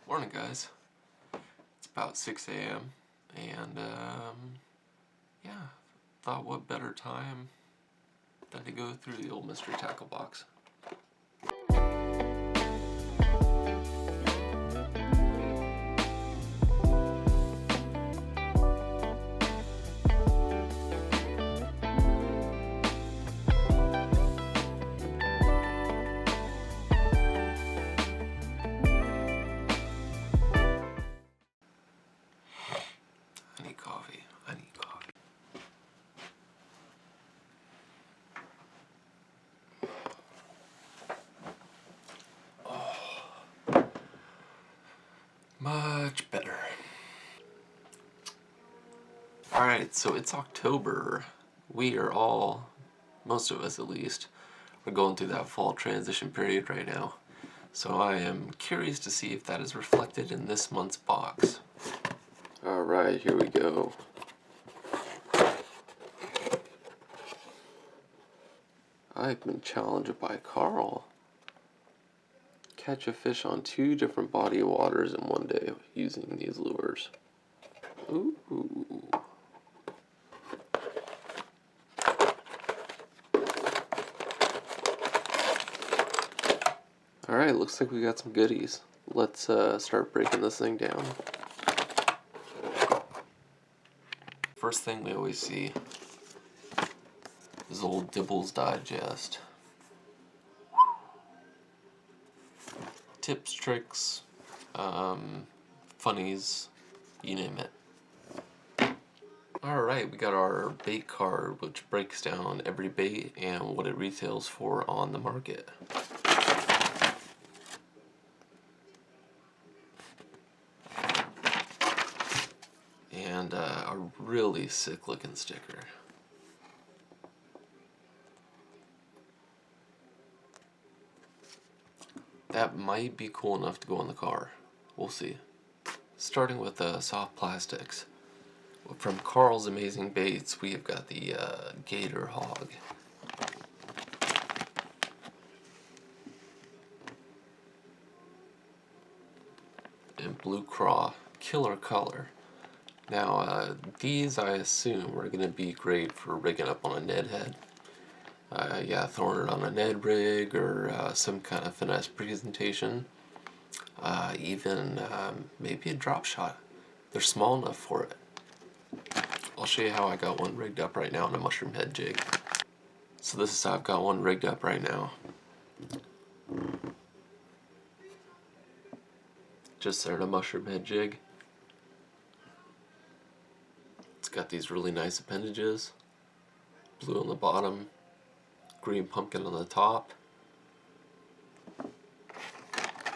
Morning, guys. It's about 6 a.m. and yeah, thought what better time than to go through the old mystery tackle box. I need coffee. Much better. Alright, so it's October. We are all, most of us at least, are going through that fall transition period right now. So I am curious to see if that is reflected in this month's box. Alright, here we go. I've been challenged by Carl. Catch a fish on 2 different body of waters in one day using these lures. Ooh. Alright, looks like we got some goodies. Let's start breaking this thing down. First thing we always see is old Dibble's Digest. Tips, tricks, funnies, you name it. Alright, we got our bait card, which breaks down every bait and what it retails for on the market. And a really sick looking sticker. That might be cool enough to go in the car. We'll see. Starting with soft plastics. From Carl's Amazing Baits, we have got the Gator Hog. And Blue Craw, killer color. Now, these I assume are going to be great for rigging up on a Ned head. Yeah, throwing it on a Ned rig or some kind of finesse presentation. Even maybe a drop shot. They're small enough for it. I'll show you how I got one rigged up right now on a mushroom head jig. So this is how I've got one rigged up right now. Just there at a mushroom head jig. It's got these really nice appendages. Blue on the bottom, green pumpkin on the top.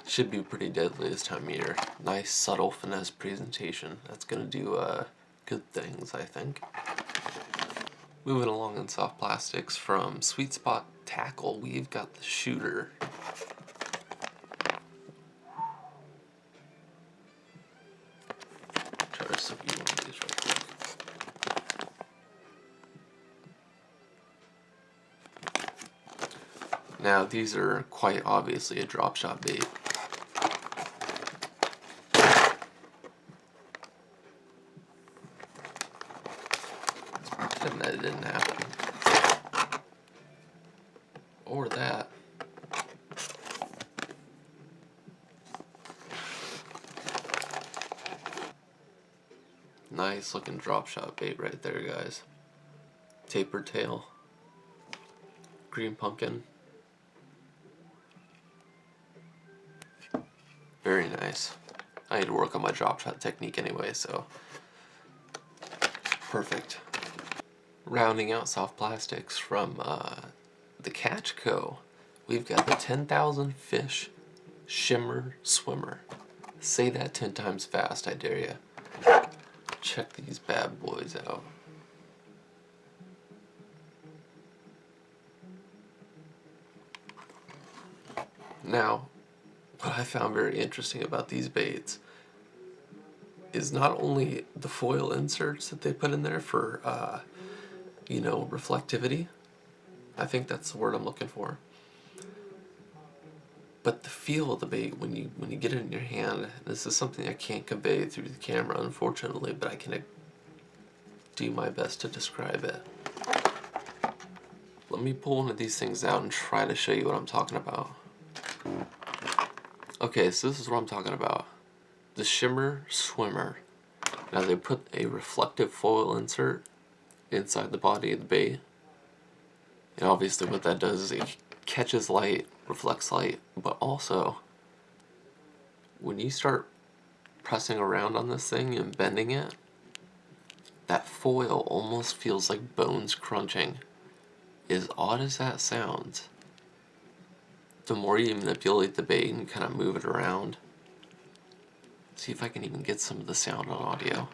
Should be pretty deadly this time of year. Nice subtle finesse presentation. That's gonna do good things, I think. Moving along in soft plastics, from Sweet Spot Tackle, we've got the Shooter. Try to slip you one of these real quick. Now these are quite obviously a drop shot bait. And that didn't happen. Or that. Nice looking drop shot bait right there, guys. Tapered tail. Green pumpkin. Very nice. I need to work on my drop shot technique anyway, so perfect. Rounding out soft plastics from the Catch Co., we've got the 10,000 Fish Shimmer Swimmer. Say that 10 times fast, I dare you. Check these bad boys out. Now, what I found very interesting about these baits is not only the foil inserts that they put in there for you know, reflectivity. I think that's the word I'm looking for. But the feel of the bait when you get it in your hand, this is something I can't convey through the camera, unfortunately, but I can do my best to describe it. Let me pull one of these things out and try to show you what I'm talking about. Okay, so this is what I'm talking about. The Shimmer Swimmer. Now they put a reflective foil insert inside the body of the bait. And obviously what that does is it catches light, reflects light, but also when you start pressing around on this thing and bending it, that foil almost feels like bones crunching. As odd as that sounds, the more you manipulate the bait and kind of move it around, see if I can even get some of the sound on audio.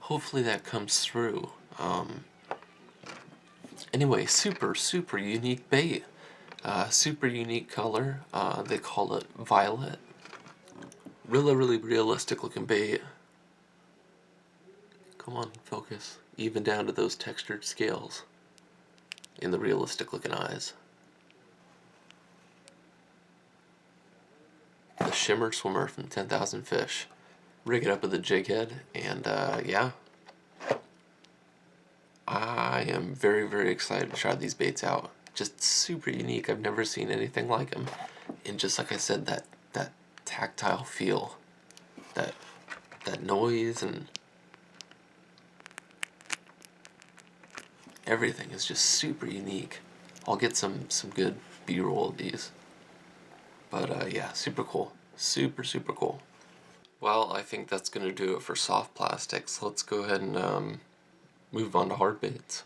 Hopefully that comes through. Anyway, super unique bait. Super unique color. They call it violet. Really realistic looking bait. Come on, focus. Even down to those textured scales in the realistic looking eyes. The Shimmer Swimmer from 10,000 Fish. Rig it up with a jig head, and yeah. I am very excited to try these baits out. Just super unique. I've never seen anything like them. And just like I said, that tactile feel, that noise, and everything is just super unique. I'll get some good B-roll of these. But yeah, super cool. Super cool. Well, I think that's going to do it for soft plastics. Let's go ahead and move on to hard baits.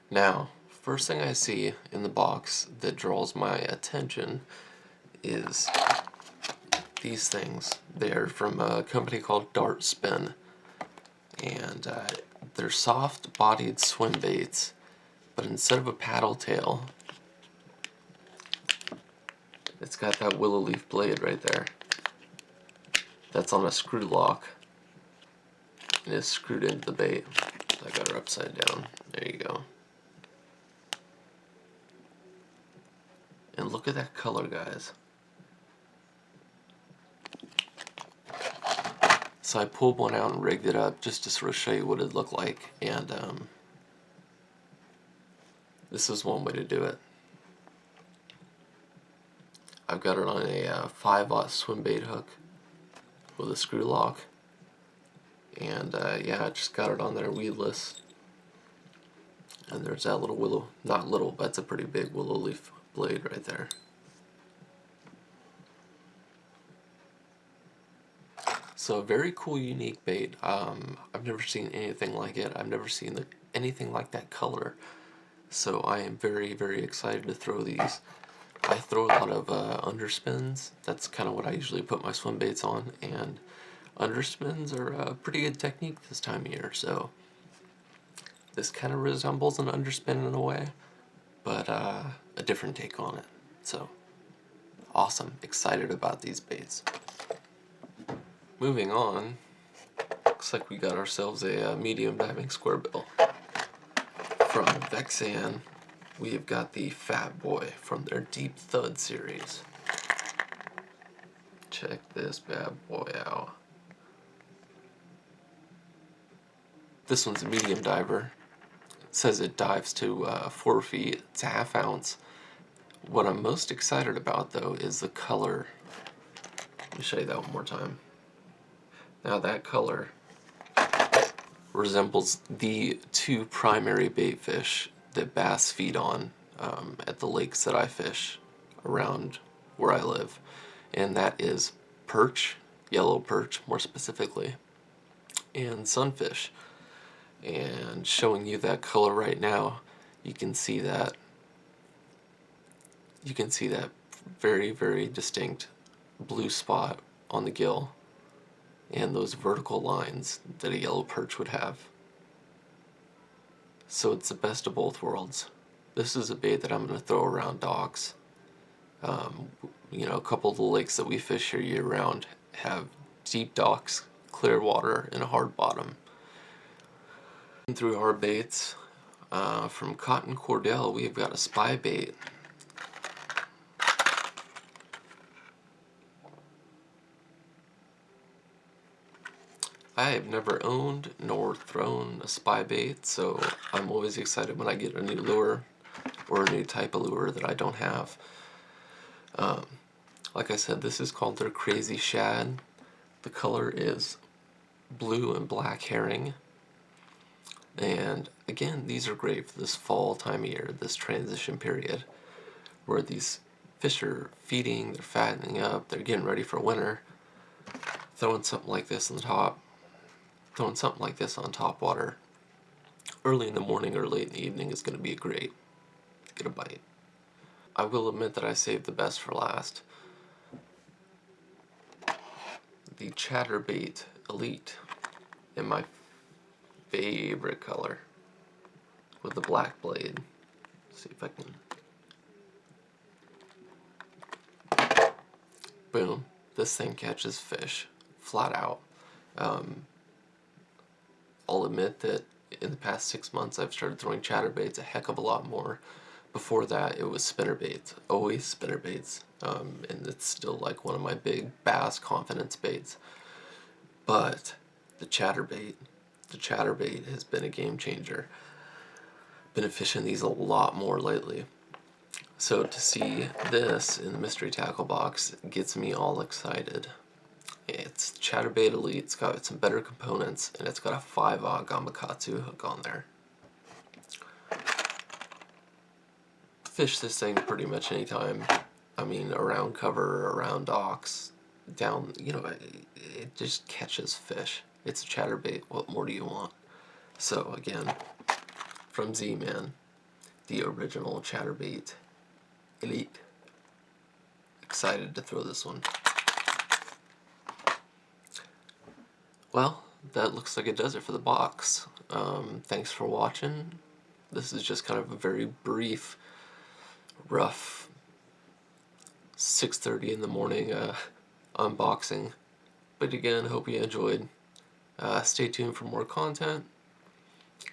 Now, first thing I see in the box that draws my attention is these things. They're from a company called Dart Spin, and they're soft-bodied swim baits, but instead of a paddle tail, it's got that willow leaf blade right there. That's on a screw lock, and it's screwed into the bait. I got her upside down. There you go. And look at that color, guys. So I pulled one out and rigged it up just to sort of show you what it looked like, and this is one way to do it. I've got it on a 5/0 swim bait hook with a screw lock, and yeah, I just got it on there weedless. And there's that little willow, not little, but it's a pretty big willow leaf blade right there. So a very cool, unique bait. I've never seen anything like it. I've never seen anything like that color. So I am very excited to throw these. I throw a lot of underspins. That's kind of what I usually put my swim baits on, and underspins are a pretty good technique this time of year. So this kind of resembles an underspin in a way, but a different take on it. So awesome, excited about these baits. Moving on, looks like we got ourselves a medium diving square bill. From Vexan, we have got the Fat Boy from their Deep Thud series. Check this bad boy out. This one's a medium diver. It says it dives to 4 feet. It's a 1/2 ounce. What I'm most excited about, though, is the color. Let me show you that one more time. Now that color resembles the 2 primary bait fish that bass feed on at the lakes that I fish around where I live, and that is perch, yellow perch more specifically, and sunfish. And showing you that color right now, you can see that very distinct blue spot on the gill and those vertical lines that a yellow perch would have. So it's the best of both worlds. This is a bait that I'm going to throw around docks. You know, a couple of the lakes that we fish here year round have deep docks, clear water, and a hard bottom. Through hard baits, From Cotton Cordell, we've got a spy bait. I have never owned nor thrown a spy bait, so I'm always excited when I get a new lure or a new type of lure that I don't have. Like I said, this is called their Crazy Shad. The color is blue and black herring. And again, these are great for this fall time of year, this transition period, where these fish are feeding, they're fattening up, they're getting ready for winter. Throwing something like this on top water early in the morning or late in the evening is going to be great to get a bite. I will admit that I saved the best for last. The Chatterbait Elite in my favorite color with the black blade. Let's see if I can. Boom. This thing catches fish flat out. I'll admit that in the past 6 months I've started throwing chatterbaits a heck of a lot more. Before that it was spinnerbaits, always spinnerbaits, and it's still like one of my big bass confidence baits. But the chatterbait has been a game changer. Been fishing these a lot more lately. So to see this in the mystery tackle box gets me all excited. It's Chatterbait Elite, it's got some better components, and it's got a 5/0 Gamakatsu hook on there. Fish this thing pretty much anytime. I mean, around cover, around docks, down, it just catches fish. It's a chatterbait, what more do you want? So again, from Z-Man, the original Chatterbait Elite. Excited to throw this one. Well, that looks like it does it for the box. Thanks for watching. This is just kind of a very brief, rough 6:30 in the morning unboxing. But again, hope you enjoyed. Stay tuned for more content.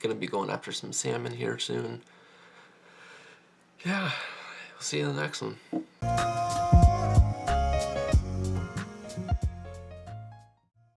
Gonna be going after some salmon here soon. Yeah, we'll see you in the next one.